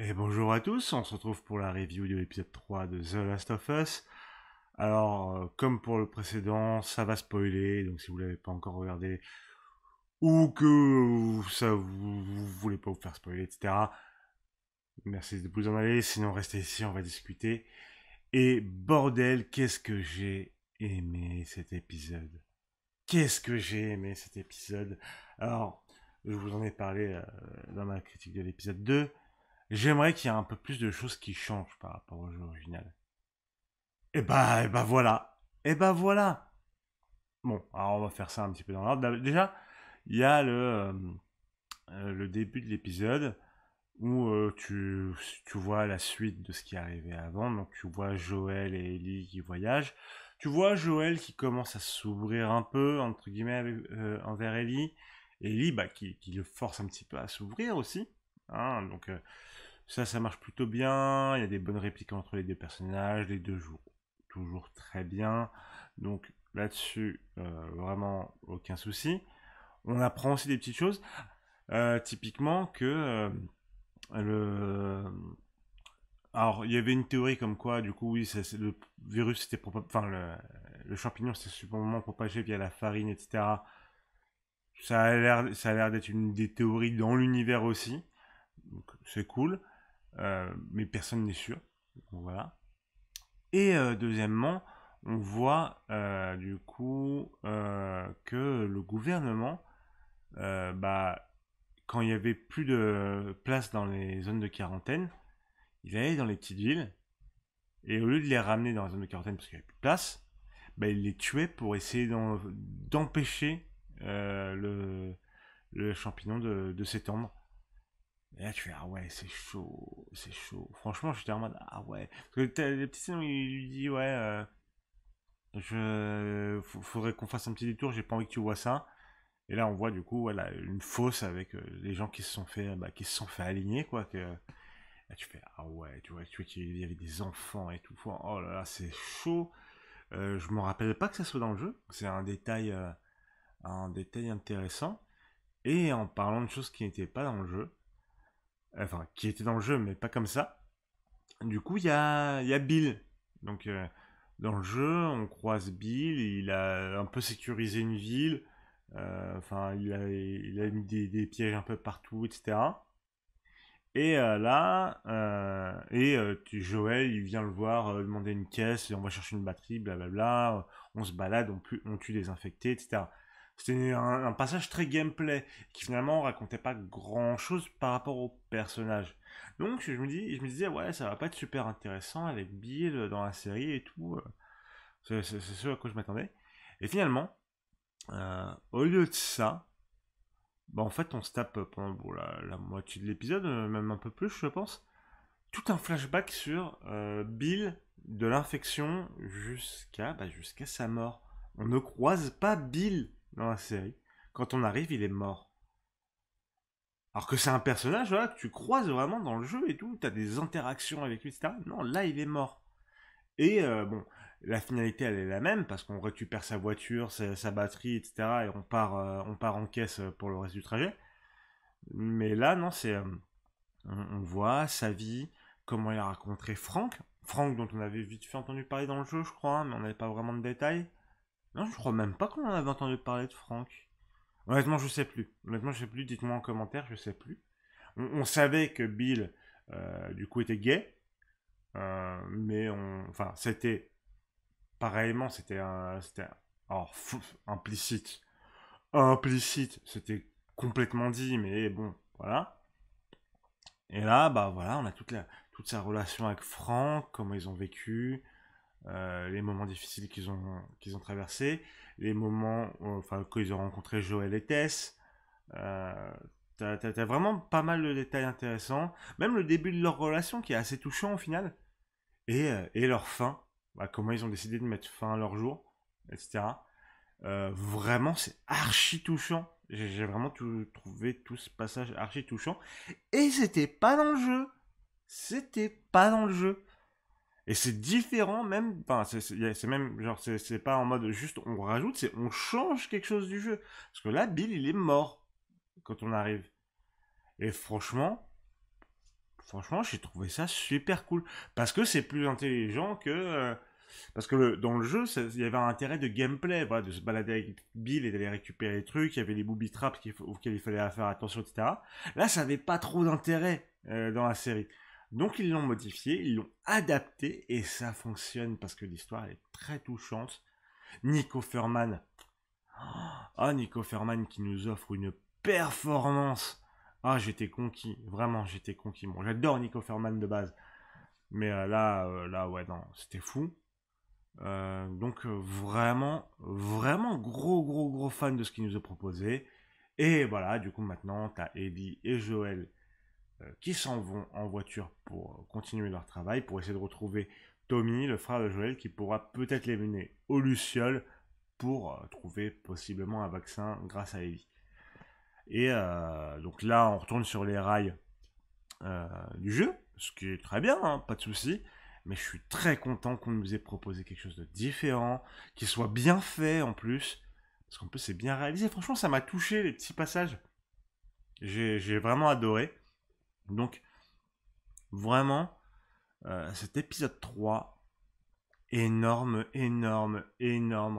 Et bonjour à tous, on se retrouve pour la review de l'épisode 3 de The Last of Us. Alors, comme pour le précédent, ça va spoiler, donc si vous l'avez pas encore regardé, ou que ça vous voulez pas vous faire spoiler, etc., merci de vous en aller, sinon restez ici, on va discuter. Et bordel, qu'est-ce que j'ai aimé cet épisode. Qu'est-ce que j'ai aimé cet épisode. Alors, je vous en ai parlé dans ma critique de l'épisode 2. J'aimerais qu'il y ait un peu plus de choses qui changent par rapport au jeu original. Et bah voilà. Et bah voilà. Bon, alors on va faire ça un petit peu dans l'ordre. Déjà, il y a le début de l'épisode où tu vois la suite de ce qui est arrivé avant. Donc tu vois Joël et Ellie qui voyagent. Tu vois Joël qui commence à s'ouvrir un peu, entre guillemets, envers Ellie. Et Ellie, bah, qui le force un petit peu à s'ouvrir aussi. Hein, donc ça marche plutôt bien. Il y a des bonnes répliques entre les deux personnages. Les deux jouent toujours très bien. Donc là-dessus, vraiment aucun souci. On apprend aussi des petites choses. Typiquement que le... Alors, il y avait une théorie comme quoi, du coup, oui, le virus c'était enfin, le champignon c'était sûrement propagé via la farine, etc. Ça a l'air d'être une des théories dans l'univers aussi. Donc, c'est cool. Mais personne n'est sûr. Donc, voilà. Et deuxièmement, on voit du coup que le gouvernement, bah, quand il y avait plus de place dans les zones de quarantaine, il allait dans les petites villes et au lieu de les ramener dans la zone de quarantaine parce qu'il n'y avait plus de place, bah, il les tuait pour essayer d'empêcher le champignon de s'étendre. Et là, tu fais, ah ouais, c'est chaud, c'est chaud. Franchement, j'étais en mode, ah ouais. Parce que t'as les petites scènes où il lui dit, ouais, faudrait qu'on fasse un petit détour, j'ai pas envie que tu vois ça. Et là, on voit du coup, voilà, une fosse avec les gens qui se sont fait, qui se sont fait aligner, quoi. Là, tu fais, ah ouais, tu vois qu'il y avait des enfants et tout. Oh là là, c'est chaud. Je me rappelle pas que ça soit dans le jeu. C'est un détail intéressant. Et en parlant de choses qui n'étaient pas dans le jeu, enfin, qui étaient dans le jeu, mais pas comme ça. Du coup, il y a Bill. Donc, dans le jeu, on croise Bill. Il a un peu sécurisé une ville. Enfin, il a mis des pièges un peu partout, etc. Et là, Joël, il vient le voir, demander une caisse, et on va chercher une batterie, blablabla. On se balade, on tue des infectés, etc. C'était un passage très gameplay, qui finalement racontait pas grand chose par rapport au personnage. Donc je me disais, ouais, ça va pas être super intéressant avec Bill dans la série et tout. C'est ce à quoi je m'attendais. Et finalement, au lieu de ça, bah en fait, on se tape pendant bon, la moitié de l'épisode, même un peu plus, je pense, tout un flashback sur Bill de l'infection jusqu'à sa mort. On ne croise pas Bill dans la série. Quand on arrive, il est mort. Alors que c'est un personnage voilà, que tu croises vraiment dans le jeu et tout, t'as des interactions avec lui, etc. Non, là, il est mort. Et bon, la finalité, elle est la même, parce qu'on récupère sa voiture, sa batterie, etc. Et on part en caisse pour le reste du trajet. Mais là, non, on voit sa vie, comment il a rencontré Frank. Frank, dont on avait vite fait entendu parler dans le jeu, je crois, mais on n'avait pas vraiment de détails. Non, je crois même pas qu'on en avait entendu parler de Frank. Honnêtement, je sais plus. Honnêtement, je sais plus. Dites-moi en commentaire, je sais plus. On savait que Bill, du coup, était gay, mais enfin, c'était pareillement, alors, implicite, c'était complètement dit, mais bon, voilà. Et là, bah voilà, on a toute sa relation avec Franck, comment ils ont vécu, les moments difficiles qu'ils ont traversés, les moments, enfin, quand ils ont rencontré Joël et Tess. Euh, t'as vraiment pas mal de détails intéressants. Même le début de leur relation qui est assez touchant au final. Et leur fin, bah, comment ils ont décidé de mettre fin à leur jour, etc. Vraiment, c'est archi touchant. J'ai vraiment trouvé tout ce passage archi touchant. Et c'était pas dans le jeu. C'était pas dans le jeu. Et c'est différent même, enfin c'est même genre c'est pas en mode juste on rajoute, c'est on change quelque chose du jeu. Parce que là, Bill il est mort quand on arrive. Et franchement, franchement, j'ai trouvé ça super cool. Parce que c'est plus intelligent que... parce que dans le jeu, il y avait un intérêt de gameplay, voilà, de se balader avec Bill et d'aller récupérer les trucs. Il y avait les booby traps auxquels il fallait faire attention, etc. Là, ça n'avait pas trop d'intérêt dans la série. Donc, ils l'ont modifié, ils l'ont adapté, et ça fonctionne parce que l'histoire est très touchante. Nico Furman. Ah, Nico Furman qui nous offre une performance. Ah, j'étais conquis. Vraiment, j'étais conquis. Bon, j'adore Nico Furman de base. Mais là, ouais, non, c'était fou. Donc, vraiment, vraiment gros fan de ce qu'il nous a proposé. Et voilà, du coup, maintenant, t'as Ellie et Joël qui s'en vont en voiture pour continuer leur travail, pour essayer de retrouver Tommy, le frère de Joël, qui pourra peut-être les mener aux Lucioles pour trouver possiblement un vaccin grâce à Ellie. Et donc là, on retourne sur les rails du jeu, ce qui est très bien, hein, pas de souci. Mais je suis très content qu'on nous ait proposé quelque chose de différent, qui soit bien fait en plus. Parce qu'en plus, c'est bien réalisé. Franchement, ça m'a touché, les petits passages. J'ai vraiment adoré. Donc, vraiment, cet épisode 3, énorme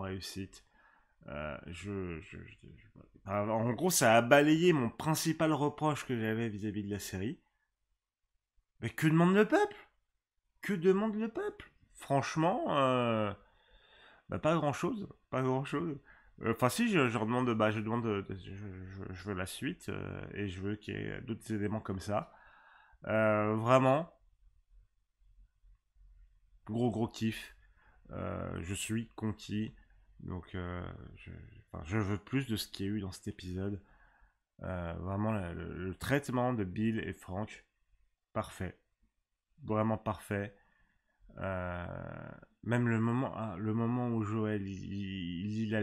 réussite. En gros, ça a balayé mon principal reproche que j'avais vis-à-vis de la série. Mais que demande le peuple? Que demande le peuple? Franchement, bah, pas grand-chose. Pas grand-chose. Enfin, si, je demande, bah, je demande, je veux la suite et je veux qu'il y ait d'autres éléments comme ça. Vraiment, gros kiff. Je suis conquis. Donc, enfin, je veux plus de ce qu'il y a eu dans cet épisode. Vraiment, le traitement de Bill et Frank, parfait. Vraiment parfait. Euh, Même le moment où Joël il lit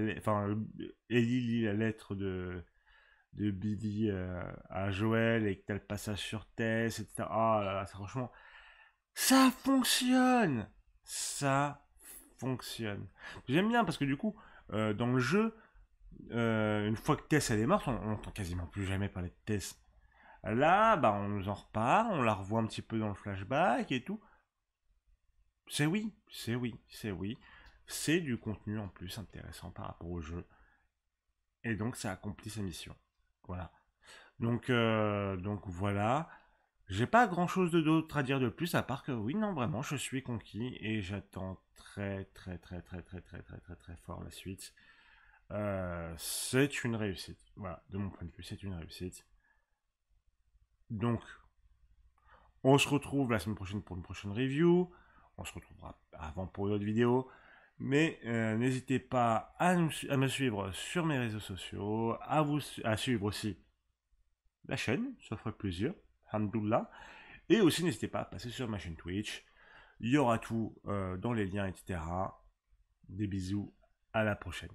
Ellie lit la lettre de Billy à Joël et que t'as le passage sur Tess, etc. Ah là là, franchement, ça fonctionne! Ça fonctionne. J'aime bien parce que du coup, dans le jeu, une fois que Tess elle est morte, on n'entend quasiment plus jamais parler de Tess. Là, bah, on nous en reparle, on la revoit un petit peu dans le flashback et tout. C'est oui, c'est oui, c'est oui. C'est du contenu en plus intéressant par rapport au jeu. Et donc ça accomplit sa mission. Voilà. Donc voilà. J'ai pas grand chose d'autre à dire de plus à part que oui, non, vraiment, je suis conquis et j'attends très fort la suite. C'est une réussite. Voilà, de mon point de vue, c'est une réussite. Donc, on se retrouve la semaine prochaine pour une prochaine review. On se retrouvera avant pour une autre vidéo. Mais n'hésitez pas à me suivre sur mes réseaux sociaux, à suivre aussi la chaîne, ça ferait plaisir, alhamdoulilah. Et aussi n'hésitez pas à passer sur ma chaîne Twitch. Il y aura tout dans les liens, etc. Des bisous, à la prochaine.